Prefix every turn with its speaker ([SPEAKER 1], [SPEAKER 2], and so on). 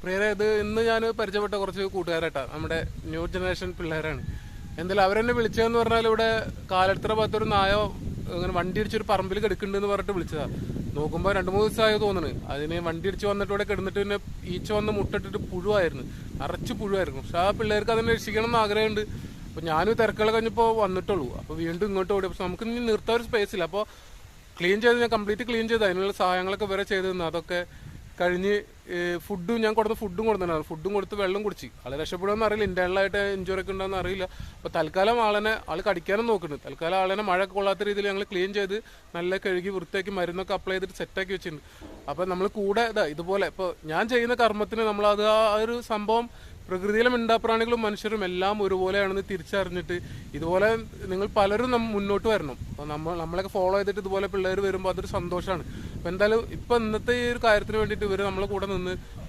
[SPEAKER 1] പ്രിയരെ, ഇത് ഇന്ന് ഞാൻ പരിചയപ്പെട്ട കുറച്ച് കൂട്ടുകാരായിട്ടാ, നമ്മുടെ ന്യൂ ജനറേഷൻ പിള്ളേരാണ്. എന്തായാലും അവരെന്നെ വിളിച്ചതെന്ന് പറഞ്ഞാൽ ഇവിടെ കാലത്ര ഭാഗത്തൊരു നായോ ഇങ്ങനെ വണ്ടി ഇടിച്ചൊരു പറമ്പിൽ കിടക്കുന്നുണ്ടെന്ന് പറഞ്ഞിട്ട് വിളിച്ചതാ. നോക്കുമ്പോൾ 2-3 ദിവസമായോ തോന്നുന്നു. അതിന് വണ്ടി ഇടിച്ച് വന്നിട്ട് ഇവിടെ കിടന്നിട്ട് പിന്നെ ഈച്ച വന്ന് മുട്ടിട്ടിട്ട് പുഴുവായിരുന്നു, നിറച്ച് പുഴുവായിരുന്നു. പക്ഷെ ആ പിള്ളേർക്ക് അതിനെ രക്ഷിക്കണം എന്ന് ആഗ്രഹമുണ്ട്. അപ്പോൾ ഞാനും തിരക്കുകൾ കഴിഞ്ഞപ്പോൾ വന്നിട്ടുള്ളൂ. അപ്പോൾ വീണ്ടും ഇങ്ങോട്ട് ഓടി. പക്ഷെ നമുക്ക് ഇനി നിർത്താൻ ഒരു സ്പേസ് ഇല്ല. അപ്പോൾ ക്ലീൻ ചെയ്ത് ഞാൻ കംപ്ലീറ്റ് ക്ലീൻ ചെയ്ത് അതിനുള്ള സഹായങ്ങളൊക്കെ വരെ ചെയ്ത് തന്നു. അതൊക്കെ കഴിഞ്ഞ് ഫുഡും ഞാൻ കൊടുത്ത ഫുഡും കൊടുത്തിട്ടുണ്ടായിരുന്നു. ഫുഡും കൊടുത്ത് വെള്ളം കുടിച്ച് ആളെ രക്ഷപ്പെടുമെന്ന് അറിയില്ല, ഇന്റേണലായിട്ട് ഇഞ്ചുറി ഒക്കെ ഉണ്ടോയെന്ന് അറിയില്ല. അപ്പോൾ തൽക്കാലം ആൾ കടിക്കാനും നോക്കുന്നുണ്ട്. തൽക്കാലം ആളെ മഴ കൊള്ളാത്ത രീതിയിൽ ഞങ്ങൾ ക്ലീൻ ചെയ്ത് നല്ല കഴുകി വൃത്തിയാക്കി മരുന്നൊക്കെ അപ്ലൈ ചെയ്തിട്ട് സെറ്റാക്കി വെച്ചിട്ടുണ്ട്. അപ്പോൾ നമ്മൾ കൂടെ ഇതുപോലെ ഇപ്പോൾ ഞാൻ ചെയ്യുന്ന കർമ്മത്തിന് നമ്മളത് ആ ഒരു സംഭവം പ്രകൃതിയിലെ മിണ്ടാപ്രാണികളും മനുഷ്യരും എല്ലാം ഒരുപോലെയാണെന്ന് തിരിച്ചറിഞ്ഞിട്ട് ഇതുപോലെ നിങ്ങൾ പലരും മുന്നോട്ട് വരണം. അപ്പോൾ നമ്മളൊക്കെ ഫോളോ ചെയ്തിട്ട് ഇതുപോലെ പിള്ളേർ വരുമ്പോൾ അതൊരു സന്തോഷമാണ്. അപ്പോൾ എന്തായാലും ഇപ്പം ഇന്നത്തെ ഈ ഒരു കാര്യത്തിന് വേണ്ടിയിട്ട് ഇവർ നമ്മളെ കൂടെ നിന്ന്